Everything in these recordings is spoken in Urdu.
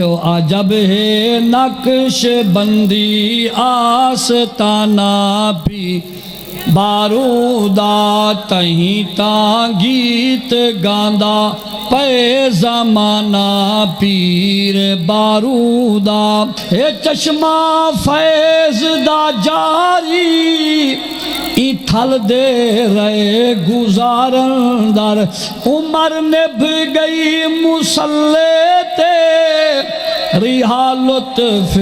عجب ہے نقش بندی آستانہ بھی بارودہ تہیں تاں گیت گاندہ پے زمانہ پیر بارودہ اے چشمہ فیض دا جاری ای تھل دے رہے گزارن در عمر نبھ گئی مسلح تے ریحہ لطف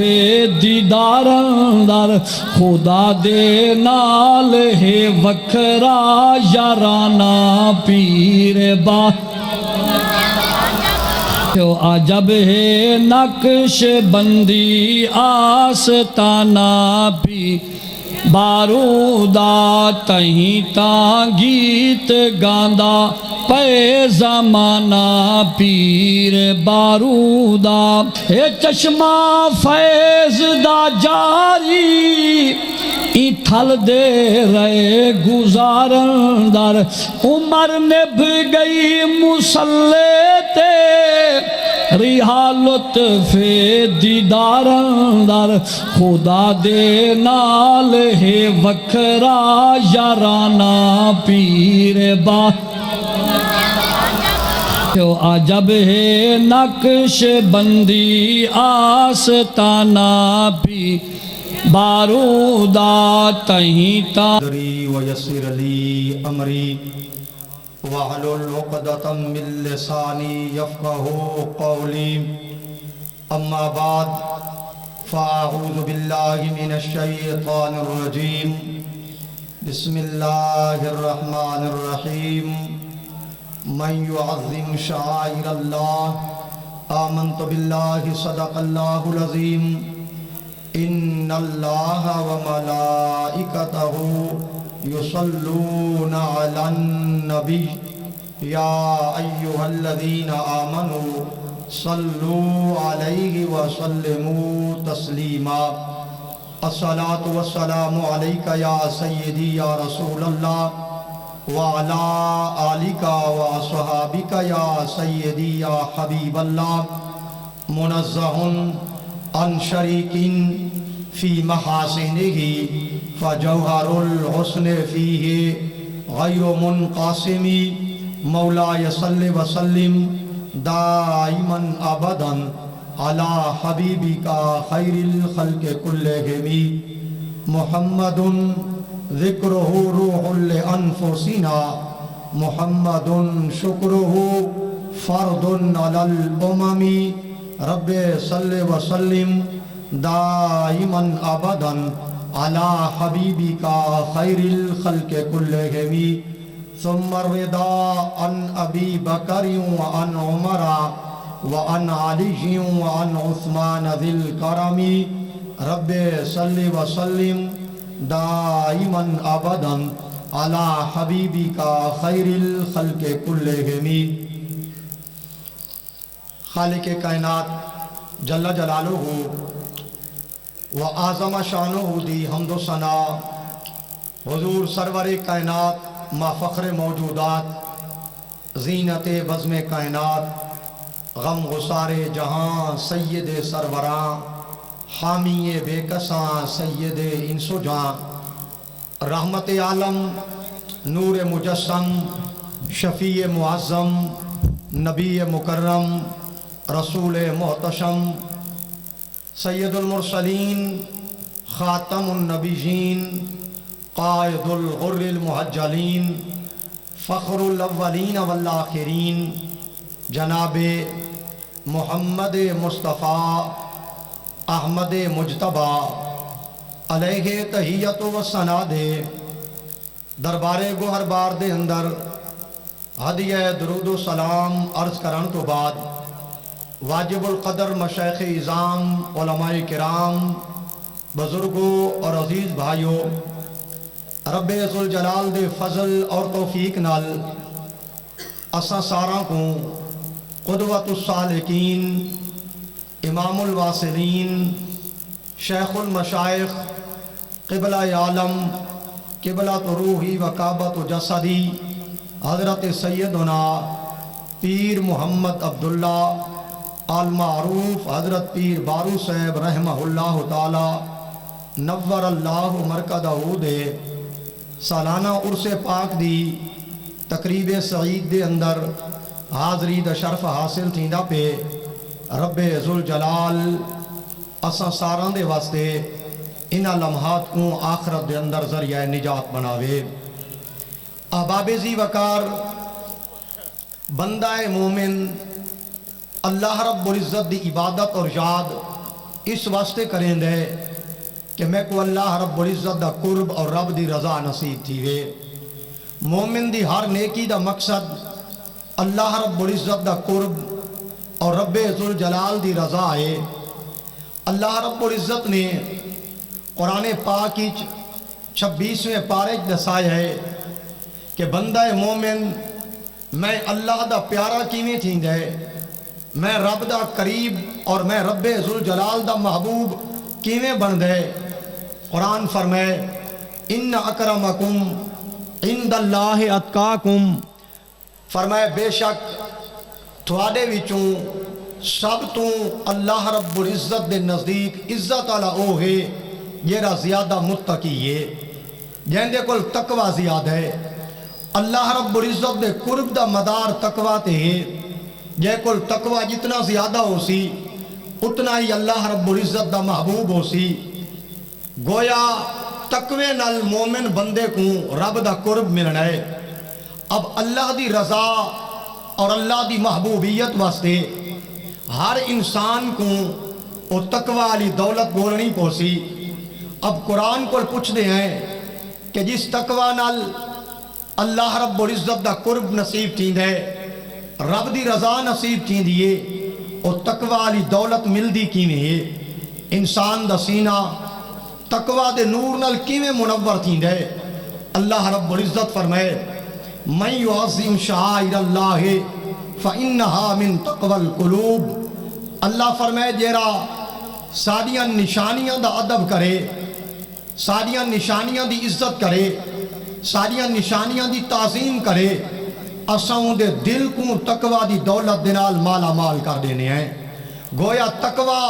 دیدارن در خدا دے نال ہے وکھرا یارانہ پیر عجب ہے نقش بندی آستانہ بھی بارودہ تہیں تاں گیت گاندہ پے زمانہ پیر بارودہ اے چشمہ فیض دا جاری ای تھل دے رہے گزارن در عمر نبھ گئی مسلح تے ریحہ لطف دیدارن در خدا دے نال ہے وکھرا یارانہ پیر عجب ہے نقش بندی آستانہ بھی بارودہ تہیں تاں ویسر لی امری وحلل عقدۃ من لسانی یفقہوا قولی اما بعد فاعوذ باللہ من الشیطان الرجیم بسم اللہ الرحمن الرحیم من یعظم شعائر اللہ آمنت باللہ صدق اللہ العظیم ان اللہ وملائکتہ یصلون علی النبی یا ایہا الذین آمنوا صلوا علیہ وسلموا تسلیما الصلاة والسلام علیکہ یا سیدی یا رسول اللہ وعلا آلکہ واصحابکہ یا سیدی یا حبیب اللہ منزہن عن شریکن فی محاسنہ فجوہر الحسن فیہ غیر منقاسم مولا صلی وسلم دائما ابدا علی حبیبک خیر الخلق کلہم محمد ذکرہ روح لانفسنا محمد شکرہ فرد علی الامم رب صلی وسلم دائما ابدا علی حبیبک خیر الخلق کلہم ثم الرضا عن ابی بکر وعن عمر وعن علی وعن عثمان ذی الکرم رب صلی وسلم دائما ابدا علی حبیبک خیر الخلق کلہم خالق کائنات جل جلالہ و اعظم شانہ دی حمد و ثنا حضور سرور کائنات ما فخر موجودات زینت بزم کائنات غم غسار جہاں سید سروراں حامی بے کساں سید انس و جاں رحمت عالم نور مجسم شفیع معظم نبی مکرم رسول محتشم سید المرسلین خاتم النبیین قائد الغر المحجلین فخر الاولین والآخرین جناب محمد مصطفیٰ احمد مجتبہ علیہ تحیت و ثنا دے دربار گوہر بار دے اندر ہدیہ درود و سلام عرض کرن تو بعد واجب القدر مشائخ اعظام علماء کرام بزرگوں اور عزیز بھائیوں رب ذوالجلال دے فضل اور توفیق نال اساں ساراں کو قدوۃ السالکین امام الواصلین شیخ المشائخ قبلہ عالم قبلہ روحی و کعبۃ جسدی حضرت سیدنا پیر محمد عبداللہ المعروف حضرت پیر بارو صاحب رحمہ اللہ تعالی نور اللہ مرکزہ دے سالانہ عرس پاک دی تقریب سعید دے اندر حاضری دا شرف حاصل تھیندا پہ رب ذوالجلال اساں ساراں دے واسطے انہاں لمحات کو آخرت دے اندر ذریعہ نجات بناوے۔ احباب ذی وقار، بندہ مومن اللہ رب العزت دی عبادت اور یاد اس واسطے کریں دے کہ میں کو اللہ رب العزت دا قرب اور رب دی رضا نصیب تھی وے۔ مومن دی ہر نیکی دا مقصد اللہ رب العزت دا قرب اور رب ذوالجلال دی رضا ہے۔ اللہ رب العزت نے قرآن پاک 26ویں پارے دسایا ہے کہ بندہ مومن میں اللہ دا پیارا کیویں تھیندا ہے، میں رب دا قریب اور میں رب ذوالجلال دا محبوب کیویں بندا ہے۔ قرآن فرمائے ان اکرمکم عند اللہ اتقاکم، فرمائے بے شک تھوڑے وچوں سب تو اللہ رب العزت دے نزدیک عزت والا او ہے جیڑا زیادہ متقی ہے، جہندے کول تقوی زیادہ ہے۔ اللہ رب العزت دے قرب دا مدار تقوی تے ہے، جے کول تقوی جتنا زیادہ ہو سی اتنا ہی اللہ رب العزت دا محبوب ہو سی۔ گویا تقوی نال مومن بندے کو رب دا قرب ملنا ہے۔ اب اللہ دی رضا اور اللہ دی محبوبیت واسطے ہر انسان کو وہ تقوی والی دولت بولنی پوسی۔ اب قرآن کو پوچھ دے ہیں کہ جس تقوی نال اللہ رب العزت دا قرب نصیب تھیند ہے، رب دی رضا نصیب تھیند ہے، وہ تقوی والی دولت مل دی کیویں ہے؟ انسان دا سینہ تقوی دے نور نال کیویں منور تھیند ہے؟ اللہ رب العزت فرمائے من یعظم شعائر اللہ فإنہا من تقوی القلوب۔ اللہ فرمائے جیرا ساڑیاں نشانیاں دا ادب کرے، ساڑیاں نشانیاں دی عزت کرے، ساڑیاں نشانیاں دی تعظیم کرے، اساں دے دل کو تقوی دی دولت دنال مالا مال کر دینے ہیں۔ گویا تقوی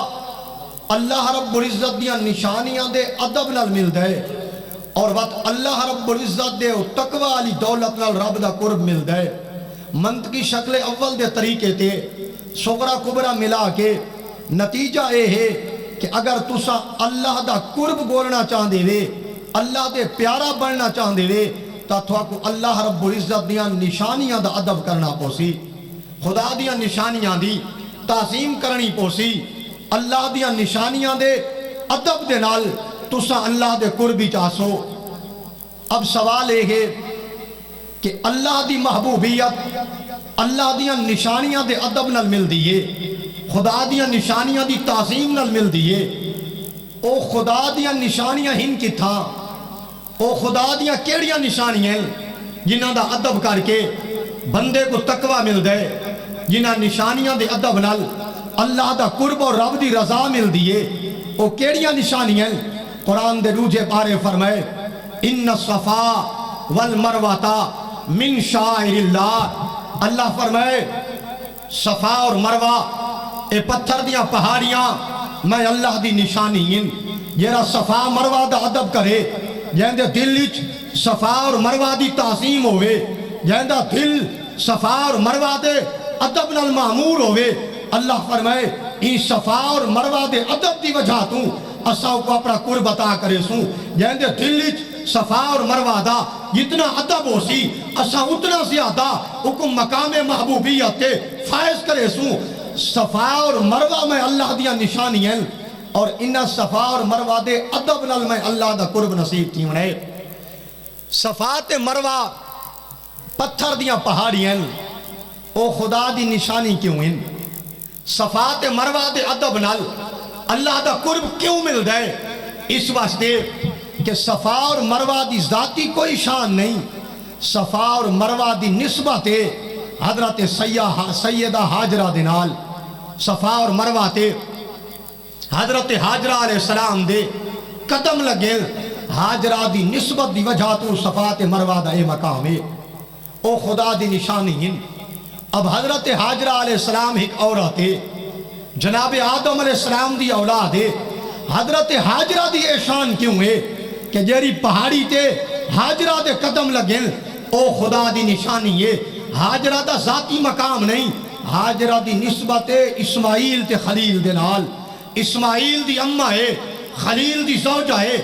اللہ رب العزت دیاں نشانیاں دے ادب نال مل دے، اور وقت اللہ رب العزت دے تقوی والی دولت نال رب دا قرب مل دے۔ منطقی شکل اول دے طریقے تے صغرا کبرا ملا کے نتیجہ اے ہے کہ اگر تسا اللہ دا قرب بولنا چاہن دے وے، اللہ دے پیارا بننا چاہن دے وے، تا تھواکو اللہ رب العزت دیاں نشانیاں دا ادب کرنا پوسی، خدا دیاں نشانیاں دی تعظیم کرنی پوسی، اللہ دیاں نشانیاں دے ادب دے نال تسا اللہ دے قربی چاہسو۔ اب سوال یہ ہے کہ اللہ دی محبوبیت اللہ دیاں نشانیاں دے ادب نال مل دیئے، خدا دیاں نشانیاں دی تعظیم نال مل دیئے۔ او خدا دیاں نشانیاں ہن کی تھا، او خدا دیاں کیڑیاں نشانیاں جنہاں دا ادب کر کے بندے کو تقوی مل دے، جنہاں نشانیاں دے ادب نال اللہ دا قرب اور رب دی رضا مل دیئے۔ او کیڑیاں نشانیاں؟ قرآن دے روجے پارے فرمائے ان الصفا والمروہ من شعائر اللہ۔ اللہ فرمائے صفا اور مروہ اے پتھر دیاں پہاڑیاں میں اللہ دی نشانی ہیں۔ جیرا صفا مروہ دا ادب کرے، جہندے دل وچ صفا اور مروہ دی تعظیم ہوئے، جہندہ دل صفا اور مروہ دے ادب نال معمور ہوئے، اللہ فرمائے این صفا اور مروہ دے ادب دی وجہ تو اساں کو اپنا قرب عطا کرے سوں۔ جہندے دل وچ صفا اور مروہ دا جتنا ادب ہو سی اساں اتنا زیادہ حکم مقام محبوبیت کے فائز کرے سوں۔ صفا اور مروہ میں اللہ دیا نشانی ہیں، اور انہا صفا اور مروہ دے ادب نال میں اللہ دا قرب نصیب تھی ہونے۔ صفا تے مروہ پتھر دیا پہاڑی ہیں، او خدا دی نشانی کیوں ہیں؟ صفا تے مروہ دے ادب نال اللہ دا قرب کیوں مل دے؟ اس واسطے کہ صفا اور مروہ دی ذاتی کوئی شان نہیں، صفا اور مروہ دی نسبت حضرت سیدہ حاجرہ دنال، صفا اور مروہ تے حضرت حاجرہ علیہ السلام دے قدم لگے، حاجرہ دی نسبت دی وجہ تو صفا تے مروہ دا اے مقام ہے، او خدا دی نشانی ہیں۔ اب حضرت حاجرہ علیہ السلام ایک عورت ہے، جناب آدم علیہ السلام دی اولاد ہے حضرت حاجرہ دی احسان کیوں ہے کہ جیری پہاڑی تے حاجرہ دے قدم لگن او خدا دی نشانی ہے حاجرہ دا ذاتی مقام نہیں حاجرہ دی نسبت اسماعیل تے خلیل دے نال اسماعیل دی اماں ہے خلیل دی زوجہ ہے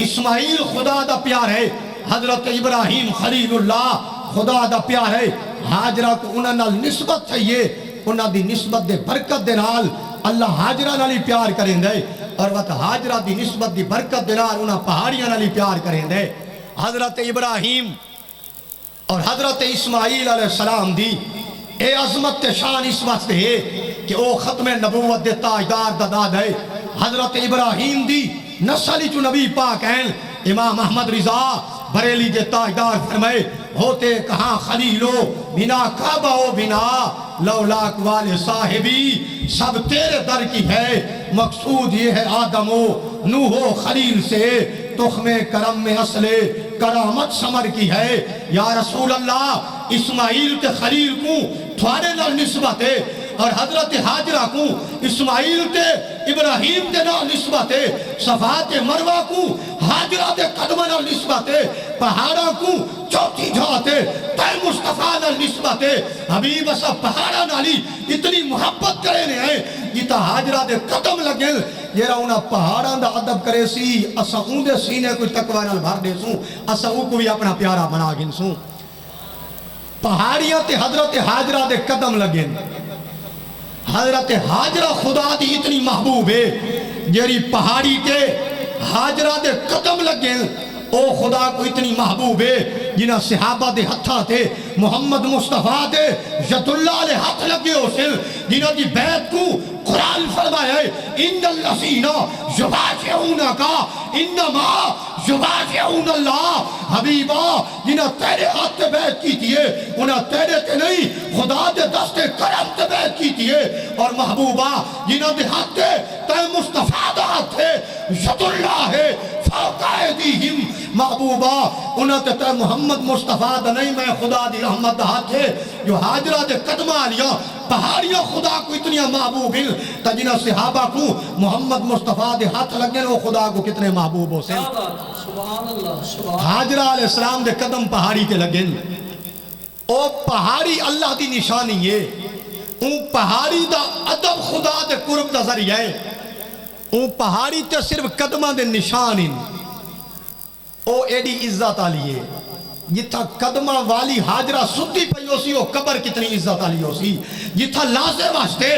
اسماعیل خدا دا پیار ہے حضرت ابراہیم خلیل اللہ خدا دا پیار ہے حاجرہ کو انہاں نال نسبت چاہیے انہاں دی نسبت دے برکت دے نال اللہ حاجرہ نالی پیار کریں دے اور وقت حاجرہ دی نسبت دی برکت دے نال انہاں پہاڑیاں نالی پیار کریں دے حضرت ابراہیم اور حضرت اسماعیل علیہ السلام دی اے عظمت تے شان اس واسطے ہے کہ او ختم نبوت دے تاجدار دا داد ہے حضرت ابراہیم دی نسلی چو نبی پاک ہیں امام احمد رضا بریلی دے تاجدار فرمائے ہوتے کہاں خلیلو بنا کعبہ و بنا لولاک والے صاحبی سب تیرے در کی ہے مقصود یہ ہے آدم و نوح و خلیل سے تخم کرم میں اصل کرامت سمر کی ہے یا رسول اللہ اسماعیل کے خلیل کو تھوڑے نال نسبت ہے اور حضرت حاجرہ کو اسماعیل تے ابراہیم دے نال نسبت ہے صفات مروہ کو حاجرہ دے قدمہ نال نسبت ہے پہاڑا کو چوتھی جاتے تے مصطفیٰ نال نسبت ہے حبیب اسا پہاڑا نالی اتنی محبت کرے نے ہیں جیتا حاجرہ دے قدم لگے یہ رہونا پہاڑا دا عدب کرے سی اسا اون دے سینے کوئی تقوی نال بھر دے سوں اسا اون کو بھی اپنا پیارا بنا گن سوں پہاڑیاں تے حضرت حاجرہ دے قدم لگے حضرت حاجرہ خدا دی اتنی محبوب ہے جیری پہاڑی تے حاجرہ دے قدم لگے او خدا کو اتنی محبوب ہے جنہاں صحابہ دے ہتھا تھے محمد مصطفیٰ دے ید اللہ علیہ ہاتھ لگے ہو سن جنہاں دی بیعت کو قرآن فرمائے ان اللذین یبایعون کا انما یبایعون اللہ حبیبہ جنہاں تیرے ہاتھ تے بیعت کی تھی انہاں تیرے تے نہیں خدا دے دست کرم تے بیعت کی تھی اور محبوبہ جنہاں دے ہاتھ تے مصطفیٰ دا ہاتھ ہے ید اللہ ہے فوق ایدیہم محبوبہ انہاں تے محمد مصطفیٰ دا نہیں میں خدا دی رحمت دا ہاتھ ہے جو حاجرہ دے قدمہ لیا پہاڑیاں خدا کو اتنی محبوب ہیں تا جنہ صحابہ کو محمد مصطفیٰ دے ہاتھ لگنے وہ خدا کو کتنے محبوب ہو سن حاجرہ علیہ السلام دے قدم پہاڑی کے لگن او پہاڑی اللہ دی نشانی ہے اون پہاڑی دا عدب خدا دے قرب دا ذریعہ ہے اون پہاڑی تے صرف قدمہ دے نشان ہیں او ایڈی عزت آلی ہے جتھا قدمہ والی حاجرہ ستی پئی ہو سی وہ قبر کتنی عزت آلی ہو سی جتھا لازے واسطے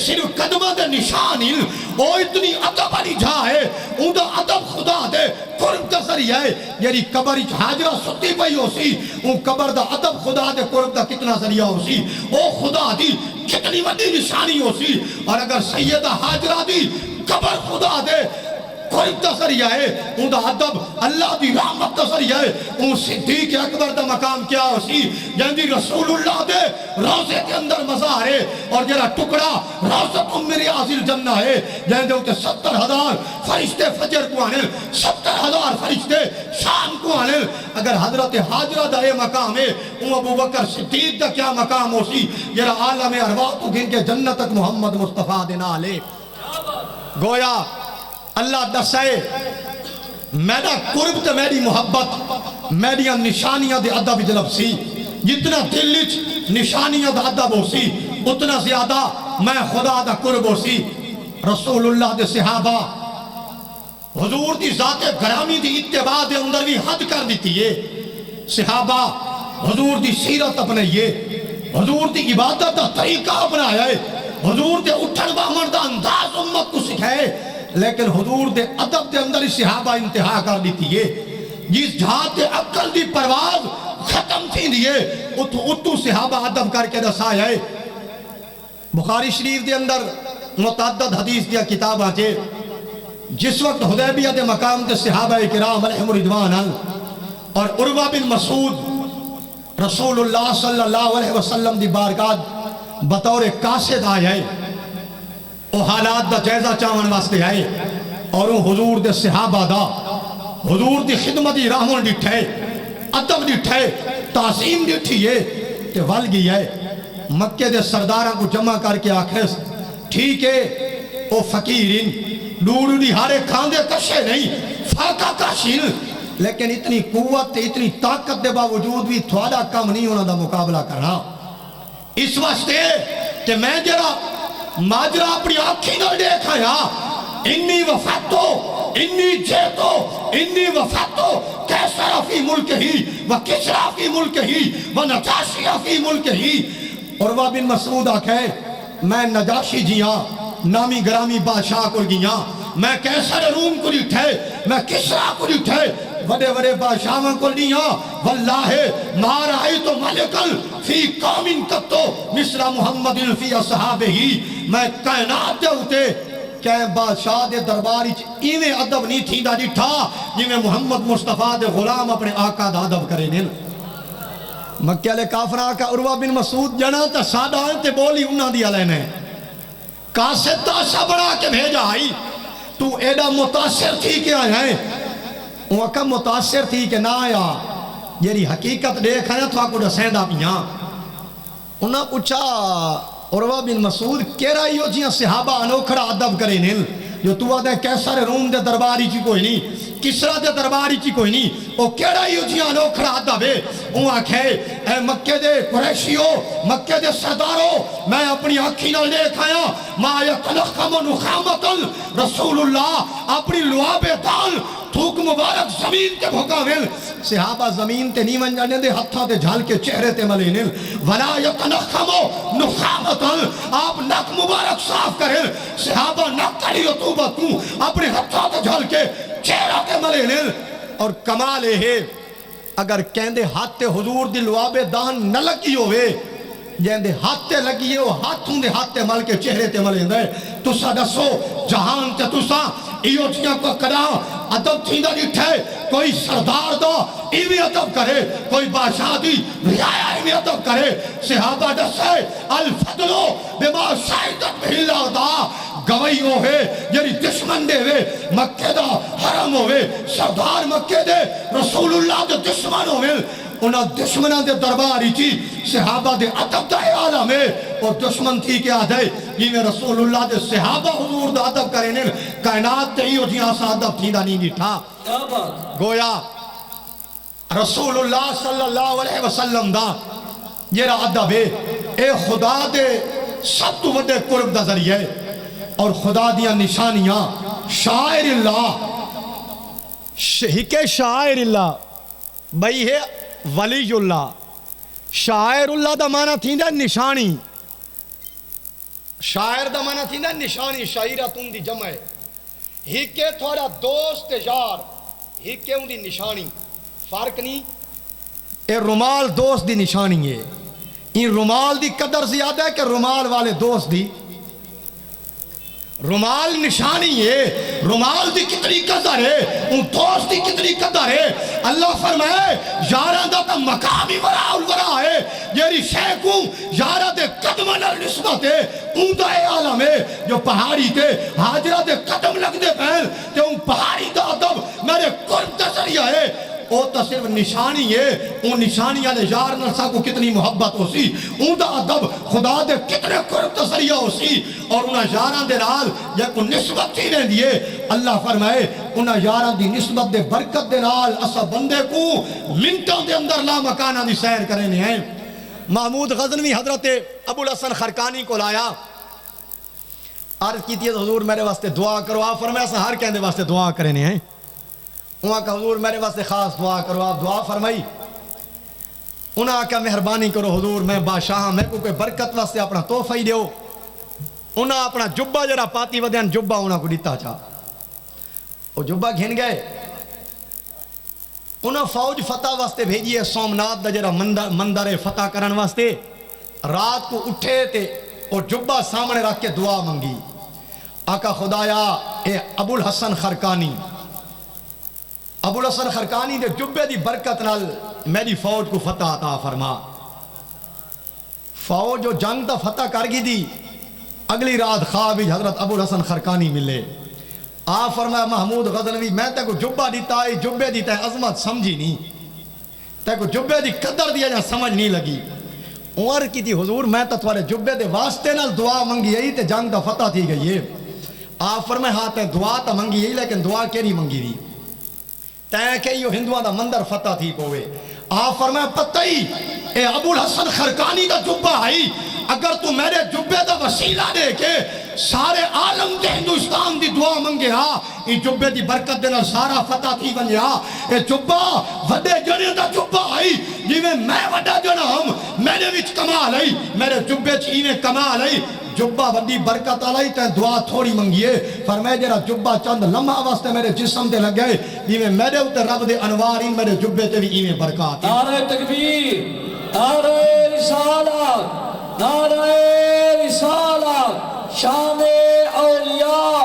صرف قدمہ دے نشان ہی وہ اتنی عدب علی جا ہے ان دا عدب خدا دے قرب دا ذریعہ ہے یعنی قبر حاجرہ ستی پئی ہو سی ان قبر دا عدب خدا دے قرب دا کتنا ذریعہ ہو سی وہ خدا دی کتنی وڈی نشانی ہو سی اور اگر سیدہ حاجرہ دی قبر خدا دے قرب دا ذریعہ ہے ان دا عدب اللہ دی رحمت دا ذریعہ ہے ان صدیق اکبر دا مقام کیا ہو سی جن رسول اللہ دے روزے کے اندر مزار ہے اور جنہا ٹکڑا روزت ریاض الجنہ ہے جن دے ہوتے 70,000 فرشتے فجر کو آنے 70,000 فرشتے شام کو آنے اگر حضرت حاجرہ دا اے مقام ہے ان ابو بکر صدیق دا کیا مقام ہو سی جنہا عالم ارواح تو گن کے جنتک محمد مصطفیٰ دینا لے گویا اللہ دسائے میرا قرب تے میری محبت میری نشانیاں دے عدب جلب سی جتنا دلچ نشانیاں دے عدب ہو سی اتنا زیادہ میں خدا دا قرب ہو سی رسول اللہ دے صحابہ حضور دی ذات گرامی دی اتباع دے اندر بھی حد کر دیتی ہے صحابہ حضور دی سیرت اپنائیے حضور دی عبادت دا طریقہ اپنایا ہے حضور دے اٹھن بامن دا انداز امت کو سکھائے لیکن حضور دے عدب دے اندر صحابہ انتہا کر دیتی ہے جس جہاں دے عقل دی پرواز ختم تھی دیئے اتو صحابہ عدب کر کے دسایا ہے بخاری شریف دے اندر متعدد حدیث دیا کتاب آجے جس وقت حدیبیہ دے مقام دے صحابہ کرام علیہم رضوان اور عروہ بن مسعود رسول اللہ صلی اللہ علیہ وسلم دی بارگاہ بطور قاصد آیا ہے وہ حالات دا جائزہ چاون واسطے آئے اور وہ حضور دے صحابہ دا حضور دی خدمتی رحمن ڈٹھے عدب ڈٹھے تعظیم ڈٹھی ہے تے ول گئی ہے مکہ دے سرداراں کو جمع کر کے آخر ٹھیک ہے او فقیرن ڈوڑو دی ہارے کھاندے کشے نہیں فاقہ کشن لیکن اتنی قوت اتنی طاقت دے باوجود بھی تھوڑا کم نہیں ہونا دا مقابلہ کرنا اس واسطے کہ میں جرا ماجرا اپنی آنکھی نہ دیکھا یا انی وفاتو انی جیتو انی وفاتو کیسرا فی ملک ہی و کسرا فی ملک ہی و نجاشی فی ملک ہی عروہ بن مسعود آکھے میں نجاشی جیاں نامی گرامی بادشاہ کو گیاں میں کیسر روم کو لیٹھے میں کسرا کو لیٹھے بڑے بڑے بادشاہوں کو لیاں واللہ مار آئی تو ملکل فی قوم کتو مصر محمد فی اصحابہ ہی میں کائنات دے ہوتے کہ بادشاہ دے درباری ایویں ادب نہیں تھی دا جٹھا جویں محمد مصطفیٰ دے غلام اپنے آقا دا ادب کرے نل مکہ لے کافرہ کا عروہ بن مسعود جنا تا سادہ تے بولی انہاں دی علیہ نے کاسد تاشا بڑا کے بھیجا آئی تو ایڈا متاثر تھی کہ آئے ہیں وہ کم متاثر تھی کہ نہ آیا یہ حقیقت دیکھا ہے تو آکو رسیدہ پیاں انہاں پوچھا عروہ بن مسعود کیرا ہی ہو جیاں صحابہ انوکھڑا ادب کرے نل جو تو آدھے کیسر روم دے درباری چی کوئی نہیں کسرا دے درباری چی کوئی نہیں او کیڑا ہی ہو جیاں انوکھڑا ادب ہے وہ آکھے اے مکہ دے قریشیو مکہ دے سردارو میں اپنی آنکھی نہ دیکھایا ما یتنخم نخامت رسول اللہ اپنی لعاب دال تھوک مبارک زمین تے بھوکا ویل صحابہ زمین تے نیمن جانے دے ہتھا تے جھال کے چہرے تے ملے نل ولا یتنخمو نخامتن آپ نک مبارک صاف کرے صحابہ نک کری رطوبتوں اپنے ہتھا تے جھال کے چہرہ تے ملے نل اور کمال ہے اگر کہندے ہاتھ تے حضور دی لعاب دان نہ لگی ہوئے جہندے ہاتھ تے لگی ہو ہاتھوں دے ہاتھ تے مل کے چہرے تے ملے دے تسا دسو جہان تے تسا ایو جیاں کو کرا ادب تھی دا دیٹھے کوئی سردار دا ایوی ادب کرے کوئی بادشاہ دی رعایا ایوی ادب کرے صحابہ دسے الفضلو بما شاہدت بھیلا دا گوئی ہوئے یعنی دشمن دے ہوئے مکہ دا حرم ہوئے سردار مکہ دے رسول اللہ دے دشمن ہوئے انہاں دشمنہ دے درباری چی صحابہ دے عدب دا عالم ہے اور دشمن تھی کیا دے یہ میں رسول اللہ دے صحابہ حضور دا عدب کرنے کائنات تے ہی ہو جہاں سا عدب تھی دا نہیں تھا گویا رسول اللہ صلی اللہ علیہ وسلم دا یہ را عدب ہے اے خدا دے سب تو وڈے قرب دا ذریعہ اور خدا دیا نشانیاں شاعر اللہ شاعر اللہ بھئی ہے ولی اللہ شاعر اللہ دا معنی تھی دا نشانی شاعر دا معنی تھی دا نشانی شاعرتون دی جمع ہے ہی کے تھوڑا دوست یار ہی کے ان دی نشانی فرق نہیں اے رومال دوست دی نشانی ہے این رومال دی قدر زیادہ ہے کہ رومال والے دوست دی رومال نشانی ہے رومال دی کتنی قدر ہے ان دوست دی کتنی قدر ہے اللہ فرمائے یاران دا تا مقامی ورا الورا ہے یری شیخوں یاران دے قدمہ نر نسبت ہے ان دا اے عالم ہے جو پہاڑی تے حاجرہ دے قدم لگ دے پہل تے ان پہاڑی دا عدب میرے قرب دا ذریعہ ہے او تا صرف نشانی ہے ان نشانیاں نے یار نرسا کو کتنی محبت ہو سی ان دا عدب خدا دے کتنے قرب تا ذریعہ ہو سی اور انہاں یاران دے نال یا کو نسبت تھی رہ دیئے اللہ فرمائے انہاں یاران دی نسبت دے برکت دے نال اسا بندے کو منٹوں دے اندر لا مکانہ دی سیر کرنے ہیں محمود غزنوی حضرت ابو الحسن خرکانی کو لایا عرض کی تھی حضور میرے واسطے دعا کرو آپ فرمایا اسا ہر کہندے واسطے دعا کرنے ہیں وہاں کا حضور میرے واسطے خاص دعا کرو آپ دعا فرمائی انہاں کا مہربانی کرو حضور میں بادشاہ میں کو کوئی برکت واسطے اپنا تحفہ ہی دیو انہاں اپنا جبہ جرا پاتی ودیان جبہ انہاں کو دیتا چاہ وہ جبہ گھن گئے انہاں فوج فتح واسطے بھیجیے سومنات دا جرا مندر فتح کرن واسطے رات کو اٹھے تے اور جبہ سامنے رکھ کے دعا منگی آقا خدایا اے ابو الحسن خرکانی ابو الحسن خرکانی دے جبے دی برکت نال میری فوج کو فتح عطا فرما فوج جو جنگ دا فتح کر گی دی اگلی رات خواب حضرت ابو الحسن خرکانی ملے آپ فرمایا محمود غزنوی میں تے کو جبہ دیتا ہے جبے دیتا ہے عظمت سمجھی نہیں تے کو جبے دی قدر دیا جہاں سمجھ نہیں لگی عمر کی تھی حضور میں تو تھوڑے جبے دے واسطے نال دعا منگی ہے تے جنگ دا فتح تھی گئی ہے آپ فرمائے ہاں تے دعا تا منگی ہی لیکن دعا کیری منگی دی تے کہ یہ ہندوان دا مندر فتح تھی پوے آپ فرمائے پتہ ہی اے ابو الحسن خرقانی دا جبہ آئی اگر تو میرے جبے دا وسیلہ دے کے سارے عالم دے ہندوستان دی دعا منگے ہاں یہ جبے دی برکت دینا سارا فتح تھی بنیا ہاں اے جبہ وڈے جنے دا جبہ آئی جیویں میں وڈا جنا ہم میرے وچ کمال آئی میرے جبے چیویں کمال آئی جبہ وڈی برکت آلائی تے دعا تھوڑی منگیے فرمائے جرا جبہ چند لمحہ واسطے میرے جسم دے لگ گئے جیویں میرے اوتے رب دے انوار ان میرے جبے تے بھی ایویں برکات نعرہ تکبیر نعرہ رسالت نعرہ رسالت شام اولیاء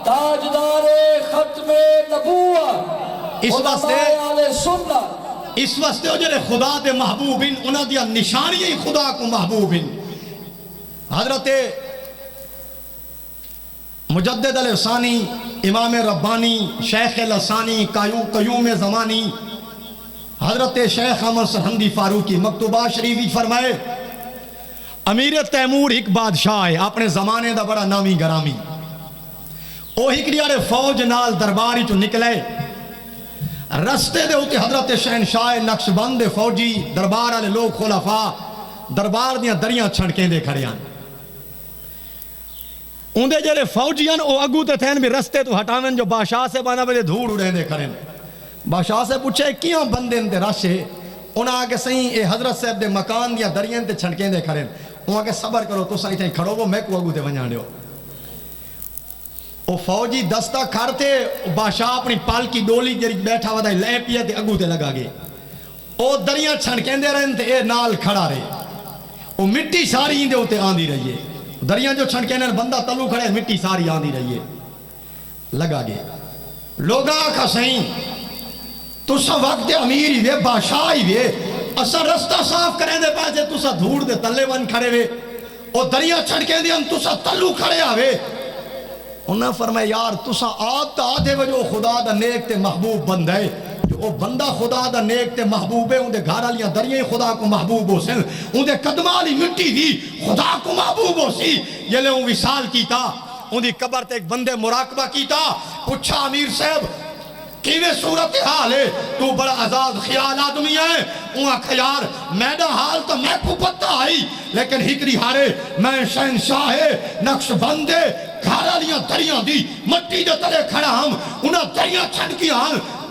تاجدار ختم نبوت اس واسطے علماء اہل سنت اس واسطے وہ جڑے خدا دے محبوب ہیں انہاں دیا نشانیاں ہی خدا کو محبوب ہیں حضرت مجدد الثانی امام ربانی شیخ الثانی قیوم زمانی حضرت شیخ احمد سرہندی فاروقی مکتوبہ شریفی فرمائے امیر تیمور ایک بادشاہ ہے اپنے زمانے دا بڑا نامی گرامی او ہکڑیارے فوج نال درباری تو نکلے رستے دے ہوتے حضرت شہنشاہ نقشبند فوجی دربار والے لوگ خلفاء دربار دیاں دریاں چھڑکیں دے کھڑے ہیں اندے جڑے فوجیاں او اگو تے تھین بھی رستے تو ہٹاون جو بادشاہ سے بانا بلے دھوڑ اڑیں دے کھڑے بادشاہ سے پوچھے کیوں بندے اندے راشے انہاں آگے سہیں اے حضرت صاحب دے مکان دیاں دریاں تے چھڑکیں دے کھڑے انہاں آگے صبر کرو تو سہیں تھیں کھڑو وہ میں کو اگو تے ونجانے ہو او فوجی دستہ کھڑتے بادشاہ اپنی پال کی ڈولی جری بیٹھا ودا لے پیا تے اگو تے لگا گے او دریاں چھڑکیں دے رہن تے اے نال کھڑا رہے او مٹی ساری اندے ہوتے آندھی رہیے دریاں جو چھڑکیں دے بندہ تلو کھڑے مٹی ساری آندھی رہیے لگا گے لوگا کا سہیں تو سا وقت امیر ہی وے بادشاہ ہی وے اسا رستہ صاف کریں دے پاسے تو سا دھوڑ دے تلے ون کھڑے وے او دریاں چھڑکیں دے تو سا تلو کھڑے آوے انہاں فرمائے یار تو سا آت تا آدھے وجہ خدا دا نیک تے محبوب بند ہے جو بندہ خدا دا نیک تے محبوب ہے اندے گھارا لیاں دریاں خدا کو محبوب ہو سن اندے قدمالی مٹی دی خدا کو محبوب ہو سی یہ لے ان وصال کیتا اندی قبر تے ایک بندے مراقبہ کیتا پوچھا امیر صاحب کیویں صورتحال ہے تو بڑا آزاد خیال آدمی ہے انہاں خیار میڈا حال تو میں کو پتہ آئی لیکن ہکری ہارے میں شہنشاہ نقش بندے گھارا لیاں دریاں دی مٹی دے تلے کھڑا ہم انہاں دریاں چھڑکیاں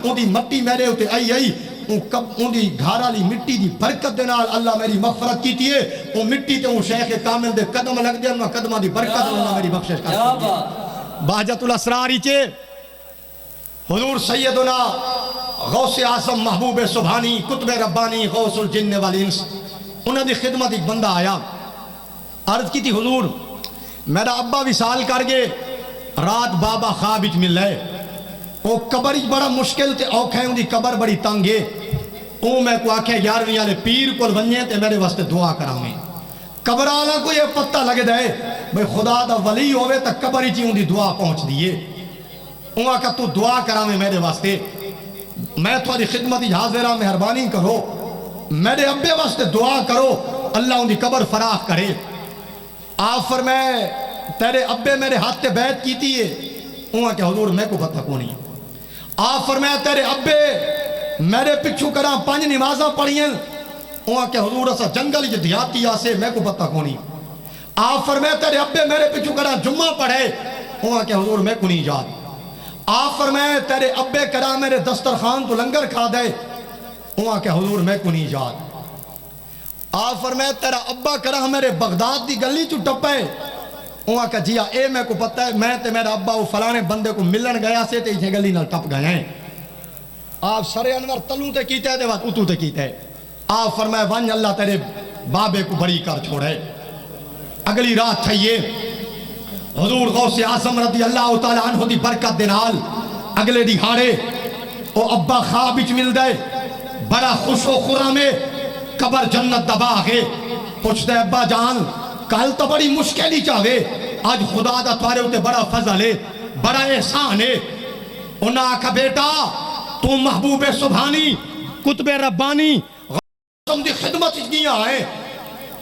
ان دی مٹی میرے ہوتے آئی ان دی گھارا لی مٹی دی برکت دینال اللہ میری مغفرت کی تیئے ان مٹی تے ان شیخ کامل دے قدم لگ دیا انہاں قدمہ دی برکت اللہ میری بخشش کرتی باجت الاسراری چے حضور سیدنا غوث اعظم محبوب سبحانی کتب ربانی غوث الجن والانس انہاں دی خدمت ایک بندہ آیا عرض کی تھی حضور میرا ابا وصال کر گئے رات بابا خواب وچ مل لے وہ قبر بڑا مشکل تے اوکھے ان دی قبر بڑی تنگ ہے او میں کو آکھے 11ویں والے پیر کول ونجے تے میرے واسطے دعا کراویں قبر والا کو یہ پتہ لگ دے بھئی خدا دا ولی ہوے تے قبر ہی ان دی دعا پہنچ دیے انہاں کہ تو دعا کراویں میرے واسطے میں تھوڑی خدمت حاضرہ مہربانی کرو میرے ابے واسطے دعا کرو اللہ ان دی قبر فراخ کرے آپ فرمائے تیرے ابے میرے ہاتھ تے بیعت کیتی ہے انہاں کہ حضور میں کو پتہ کو نہیں آپ فرمائے تیرے ابے میرے پچھو کرا 5 نمازاں پڑھیں انہاں کہ حضور اسا جنگل جو دیاتی آسے میں کو پتہ کو نہیں آپ فرمائے تیرے ابے میرے پچھو کرا جمعہ پڑھے انہاں کہ حضور میں کو نہیں جاد آپ فرمائے تیرے ابے کرا میرے دسترخوان تو لنگر کھا دے انہاں کہ حضور میں کو نہیں جاد آپ فرمائے تیرا ابا کرا میرے بغداد دی گلی چو ٹپے انہاں کہ جیا اے میں کو پتہ ہے میں تے میرا ابا وہ فلانے بندے کو ملن گیا سے تے یہ گلی نال ٹپ گئے ہیں آپ سر انور تلوں تے کیتے دے بات اتو تے کیتے آپ فرمائے ون اللہ تیرے بابے کو بڑی کر چھوڑے اگلی رات تھئیے حضور غوث اعظم رضی اللہ تعالیٰ عنہ دی برکت دنال اگلے دہاڑے او ابا خواب وچ مل دے بڑا خوش و خرامے قبر جنت دبا گے پوچھ دے ابا جان کل تو بڑی مشکلی چاہوے آج خدا دا توارے ہوتے بڑا فضل ہے بڑا احسان ہے انہاں آکھا بیٹا تو محبوب سبحانی کتب ربانی غوث دی خدمت گیا ہے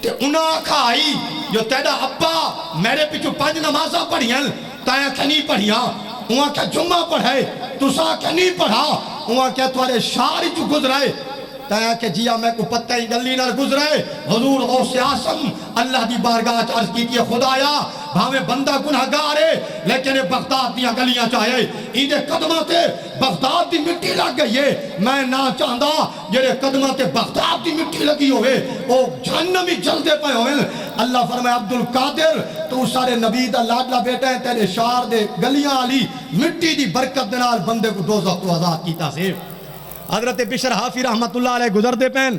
تے انہاں آکھا آئی جو تیرا ابا میرے پیچھو 5 نمازاں پڑھیاں تایا کہ نہیں پڑھیاں وہاں کیا جمعہ پڑھائے تسا کہ نہیں پڑھا وہاں کیا تمہارے شاری جو گزرائے تایا کہ جیا میں کو پتہ ہی گلی نہ گزرے حضور غوث اعظم اللہ دی بارگاہ عرض کی کہ خدایا بھاویں بندہ گناہگار ہے لیکن بغداد دیا گلیاں چاہے ایدے قدمہ تے بغداد دی مٹی لگ گئی ہے میں نہ چاہتا جڑے قدمہ تے بغداد دی مٹی لگی ہوئے وہ جہنمی جلدے پہ ہوئے اللہ فرمائے عبدالقادر تو سارے نبی دا لاڈلا بیٹا ہے تیرے شار دے گلیاں علی مٹی دی برکت دنال بندے کو دوزخ تو آزاد کیتا سے حضرت بشر حافی رحمت اللہ علیہ گزر دے پین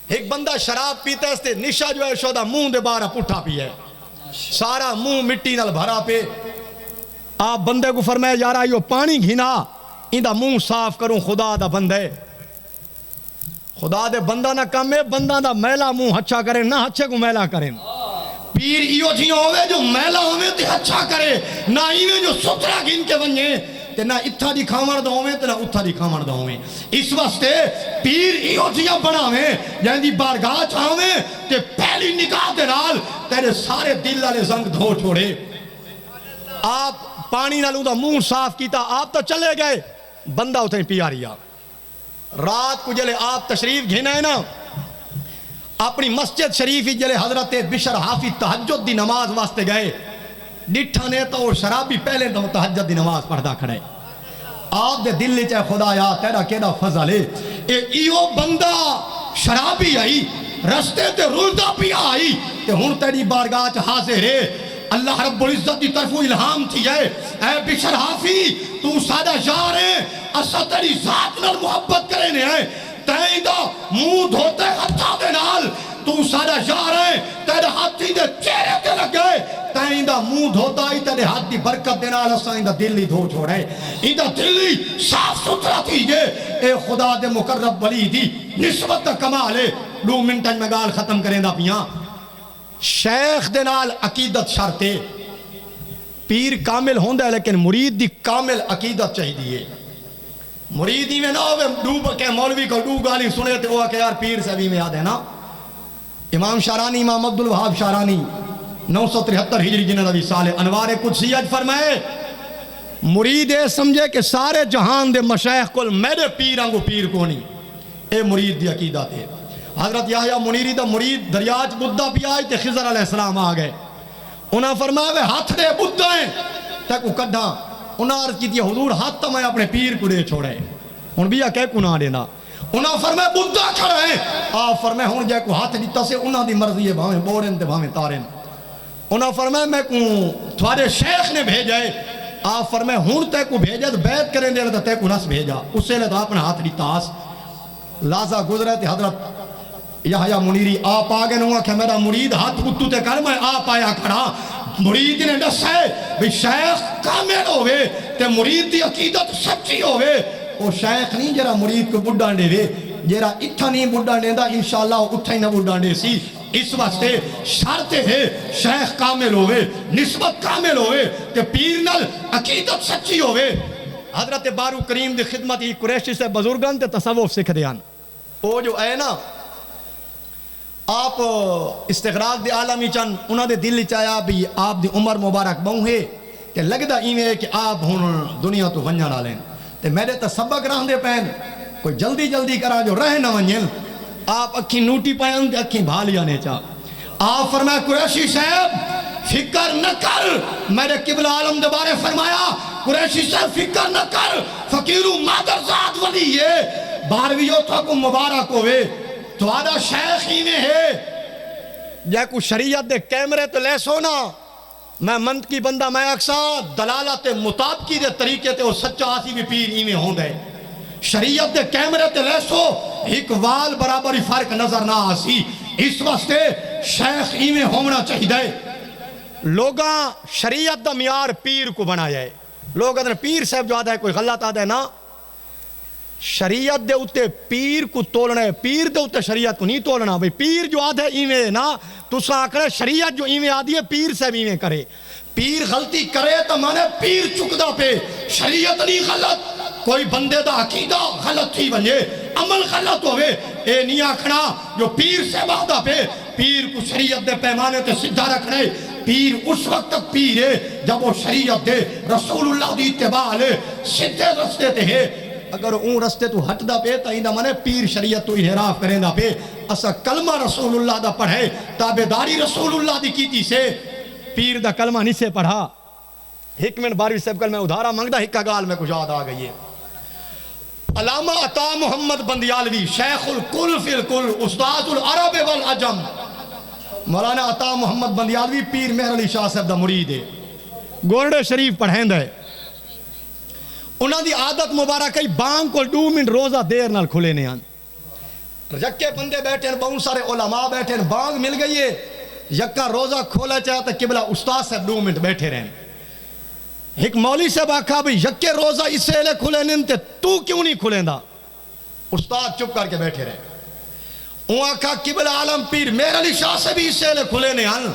ایک بندہ شراب پیتا ہے اس تے نشا جو ہے شودہ منہ دے بارہ پٹھا پی ہے سارا منہ مٹی نال بھرا پہ آپ بندے کو فرمائے یارا یہ پانی گھنا اندہ منہ صاف کروں خدا دا بندے خدا دے بندہ نہ کم ہے بندہ دا میلا منہ ہچھا کرے نہ ہچھے کو میلا کریں پیر ایو جیوں ہوئے جو میلا ہوئے تے ہچھا کرے نہ ایویں جو سترہ گھن کے بنجے تے نہ اتھا دی کھامن دا ہوئے تے نہ اتھا دی کھامن دا ہوئے اس واسطے پیر ایو جیاں بناویں جہاں دی بارگاہ چاہویں تے پہلی نگاہ دے نال تیرے سارے دل والے زنگ دھو چھوڑے آپ پانی نالوں دا منہ صاف کیتا آپ تو چلے گئے بندہ اتھیں پیا رہیا رات کو جلے آپ تشریف گھنے ہیں نا اپنی مسجد شریفی جلے حضرت بشر حافی تہجد دی نماز واسطے گئے ڈٹھا نے تو شرابی پہلے تو تہجد دی نماز پڑھدا کھڑے آپ دے دل لے چاہے خدایا تیرا کیڑا فضل ہے ایو بندہ شرابی آئی رستے تے رلدا پیا آئی تے ہن تیری بارگاہ چ حاضر ہے اللہ رب العزت دی طرف الہام تھی ہے اے بشر حافی تو سادہ یار ہے اسا تیری ذات نال محبت کرنے ہیں تین دا منہ دھوتے ہتھا دے نال تو سادہ یار ہے تیرے ہاتھی دے چہرے تے لگے تین دا منہ دھوتا ہی تیرے ہاتھ دی برکت دے نال اسا دا دل ہی دھو چھوڑے ایندا دل ہی صاف ستھرا تھی جے اے خدا دے مقرب ولی دی نسبت دا کمال ہے 2 منٹاں میں گال ختم کریں دا پیاں شیخ دے نال عقیدت شرطے پیر کامل ہوندہ ہے لیکن مرید دی کامل عقیدت چاہی دیئے مریدی میں نہ ہوئے ڈوب کے مولوی کو ڈوب گالی سنے تھے وہ کہ یار پیر سے بھی میں یاد ہے نا امام شارانی امام عبدالوہاب شارانی 973 ہجری جنہ نبی سال انوار قدسیت فرمائے مرید اے سمجھے کہ سارے جہان دے مشایخ کل میرے پیران کو پیر کو نہیں اے مرید دی عقیدت ہے حضرت یحییٰ منیری دا مرید دریاج بدھا بھی آئے تے خضر علیہ السلام آگئے انہاں فرمایا ہاتھ دے بدھا ہیں تے کو کڈھا انہاں عرض کی حضور ہاتھ تو میں اپنے پیر کو دے چھوڑے ان بھی کہہ کو نہ دینا انہاں فرمایا بدھا کھڑا ہے آپ فرمایا ہون جائے کو ہاتھ دیتا سے انہاں دی مرضی ہے بھاویں بورن تے بھاویں تارن انہاں فرمایا میں کو تھوڑے شیخ نے بھیجائے آپ فرمایا ہون تے کو بھیجا تو بیعت کریں دے رہا تے کو نس بھیجا اس سے لے تو اپنا ہاتھ دیتا آس لازہ گزرے تے حضرت یحییٰ منیری آپ آگے نہوں کہ میرا مرید ہاتھ کتو تے کر میں آپ آیا کھڑا مرید نے ڈس ہے بھی شیخ کامل ہوئے تے مرید دی عقیدت سچی ہوئے وہ شیخ نہیں جرا مرید کو بڑھا ڈے وے جرا اتھا نہیں بڑھا ڈے دا انشاءاللہ اتھا ہی نہ بڑھا ڈے سی اس واسطے شرط ہے شیخ کامل ہوئے نسبت کامل ہوئے تے پیر نال عقیدت سچی ہوئے حضرت بارو کریم دی خدمت ہی قریشی سے بزرگان تے تصوف سکھ دیان وہ جو اے نا آپ استغراق دی عالمی چند انہاں دے دل چاہیا بھی آپ دی عمر مبارک بہوں ہے کہ لگدہ ایویں کہ آپ ہون دنیا تو ونجا نہ لیں تے میرے تا سبق رہاں دے پہن کوئی جلدی جلدی کرا جو رہ نہ ونجن آپ اکھی نوٹی پائن تے اکھی بھالیا نے چاہ آپ فرمایا قریشی صاحب فکر نہ کر میرے قبل عالم دے بارے فرمایا قریشی صاحب فکر نہ کر فقیرو مادر ذات ولی ہے 12ویں تھا کو مبارک ہوئے تو آدھا شیخ ہی میں ہے جائے کو شریعت دے کیمرے تو لے سونا میں مند کی بندہ میں اکسا دلالت مطابقی دے طریقے تے وہ سچا آسی بھی پیر ہی میں ہوں دے شریعت دے کیمرے تے لے سو ایک وال برابری فرق نظر نہ آسی اس واسطے شیخ ہی میں ہونا چاہی دے لوگاں شریعت دا معیار پیر کو بنا جائے لوگ ادھر پیر صاحب جو آدھا ہے کوئی غلط آدھا ہے نا شریعت دے اتے پیر کو تولنا ہے پیر دے اتے شریعت کو نہیں تولنا بھئی پیر جو آدھے ایویں نا تو سا کرے شریعت جو ایویں آدھی ہے پیر سے بھی ایویں کرے پیر غلطی کرے تو مانے پیر چکدہ پہ شریعت نہیں غلط کوئی بندے دا عقیدہ غلط تھی بنجے عمل غلط ہوئے اے نہیں آکھنا جو پیر سے وعدہ پہ پیر کو شریعت دے پیمانے تے سدھا رکھنے پیر اس وقت تک پیر ہے جب وہ شریعت دے رسول اللہ دی اتباع لے سدھے رستے تے ہے اگر اون رستے تو ہٹ دا پہ تا ہی دا منے پیر شریعت تو انحراف کریں دا پہ اسا کلمہ رسول اللہ دا پڑھے تابداری رسول اللہ دی کیتی سے پیر دا کلمہ نہیں سے پڑھا ایک منٹ باروی صاحب کل میں ادھارا مانگدا ہکا گال میں کچھ یاد آ گئی ہے علامہ عطا محمد بندیالوی شیخ الکل فی الکل استاد العرب والعجم مولانا عطا محمد بندیالوی پیر مہر علی شاہ صاحب دا مرید ہے گورڈے شریف پڑھیں ہے انہاں دی عادت مبارک ہے بانگ کو 2 منٹ روزہ دیر نال کھلے نے آن یکے بندے بیٹھے ہیں بہت سارے علماء بیٹھے ہیں بانگ مل گئی ہے یکا روزہ کھولا چاہتا قبلہ استاد صاحب 2 منٹ بیٹھے رہیں ایک مولی صاحب آکھا بھی یکے روزہ اس سے لے کھلے ننتے تو کیوں نہیں کھلیں دا استاد چپ کر کے بیٹھے رہے انہاں آکھا قبلہ عالم پیر مہر علی شاہ سے بھی اس سے لے کھلے نے آن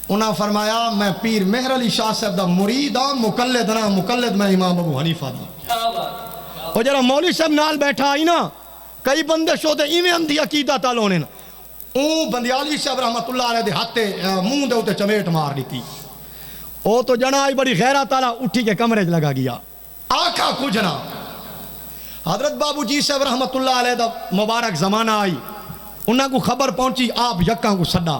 انہاں فرمایا میں پیر مہر علی شاہ صاحب دا مرید ہاں مقلد میں امام ابو حنیفہ دا اور جرا مولی صاحب نال بیٹھا آئی نا کئی بندے شوتے ایویں اندھی عقیدہ تالونے نا اون بندیالوی صاحب رحمت اللہ علیہ دے ہاتھے منہ دے ہوتے چمیٹ مار دیتی او تو جنا آئی بڑی غیرہ تعالیٰ اٹھی کے کمرے لگا گیا آقا کچھ نہ حضرت بابو جی صاحب رحمت اللہ علیہ دا مبارک زمانہ آئی انہاں کو خبر پہنچی آپ یکاں کو صدا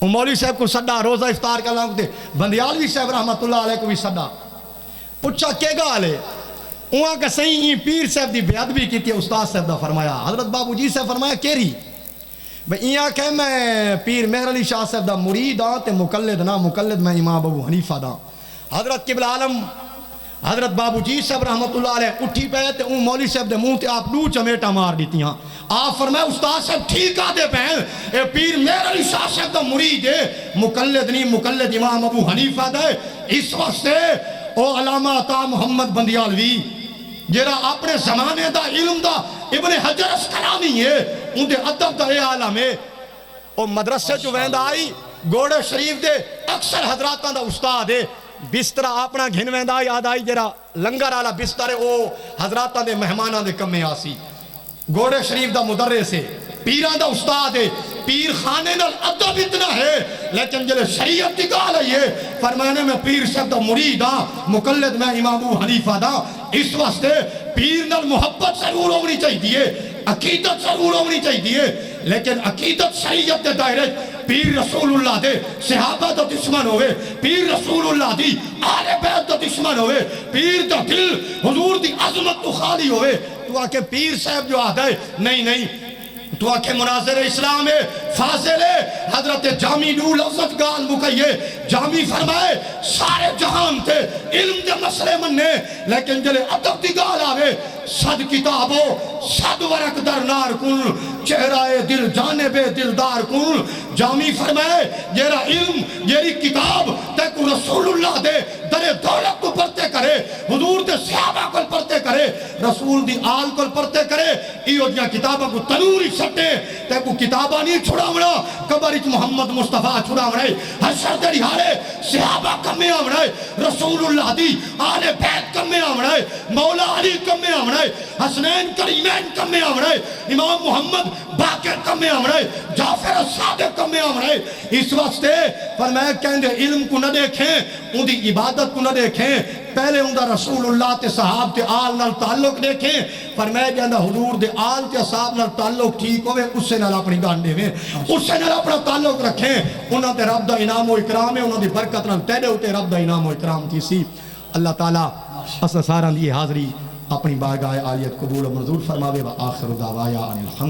مولوی صاحب کو صدا روزہ افطار کا لانگ دے بندیالوی صاحب رحمت اللہ علیہ کو بھی صدا پوچھا کے گا لے انہاں کا صحیح پیر صاحب دی بیعدبی کی تھی استاد صاحب دا فرمایا حضرت بابو جی صاحب فرمایا کیری بھئی یہاں کہ میں پیر مہر علی شاہ صاحب دا مرید ہاں تے مقلد میں امام ابو حنیفہ دا حضرت قبلہ عالم حضرت بابو جی صاحب رحمت اللہ علیہ اٹھی پہ تے اون مولی صاحب دے منہ تے آپ 2 چمیٹا مار دیتی ہاں آپ فرمائے استاد صاحب ٹھیک آدھے پہن اے پیر مہر علی شاہ صاحب دا مرید ہے مقلد امام ابو حنیفہ دا اس واسطے او علامہ عطا محمد بندیالوی جیرا اپنے زمانے دا علم دا ابن حجر اسقلانی ہے ان دے ادب دا اے عالم ہے او مدرسے جو ویندہ آئی گوڑے شریف دے اکثر حضراتاں دا استاد ہے بسترہ اپنا گھن ویندہ آئی یاد آئی جیرا لنگر آلا بسترے او حضراتاں دے مہمانہ دے کم میں آسی گوڑے شریف دا مدرس ہے پیران دا استاد ہے پیر خانے نال ادب اتنا ہے لیکن جلے شریعت دی گال ہے یہ فرمانے میں پیر صاحب دا مرید ہاں مقلد میں امام ابو حنیفہ دا اس واسطے پیر نال محبت ضرور ہونی چاہیے عقیدت ضرور ہونی چاہیے لیکن عقیدت شریعت دے دائرے پیر رسول اللہ دے صحابہ دا دشمن ہوئے پیر رسول اللہ دی آل بیت دا دشمن ہوئے پیر دا دل حضور دی عظمت تو خالی ہوئے تو آکے پیر صاحب جو آدھا ہے نہیں تو آکے مناظر اسلام ہے فاضل ہے حضرت جامی نور لفظت گال مکئیے جامی فرمائے سارے جہان تھے علم دے مسئلے مننے لیکن جلے ادب دی گال آوے صد کتابو صد ورق در نار کن چہرہ دل جانب دلدار کن جامی فرمائے جیرا علم جیری کتاب تیکو رسول اللہ دے در دولت کو پڑھتے کرے حضور دے صحابہ کو پڑھتے کرے رسول دی آل کو پڑھتے کرے ایو جیا کتابہ کو تنوری سٹے تیکو کتابہ نہیں چھڑاونا قبرچ محمد مصطفیٰ چھڑاونا حشر دے رہارے صحابہ کمیں آونا رسول اللہ دی آل بیت کمیں آونا مولا علی کمیں آونا حسنین کریمین کمیں آونا امام محمد باقر کمیں آونا جعفر صادق کمیں آونا اس واسطے فرمائے کہندے علم کو نہ دیکھیں ان دی عبادت کو نہ دیکھیں پہلے ان دا رسول اللہ تے صحاب تے آل نال تعلق دیکھیں فرمائے جاندہ حضور دے آل تے صحاب نال تعلق ٹھیک ہوئے اس سے نال اپنی گانڈے میں اس سے نال اپنا تعلق رکھیں انہاں تے رب دا انعام و اکرام ہے انہاں دی برکت نال تیرے ہوتے رب دا انعام و اکرام تھی سی اللہ تعالیٰ اسا سارا دی حاضری اپنی بارگاہ عالیت قبول و منظور فرماوے و آخر دعوایا الحمد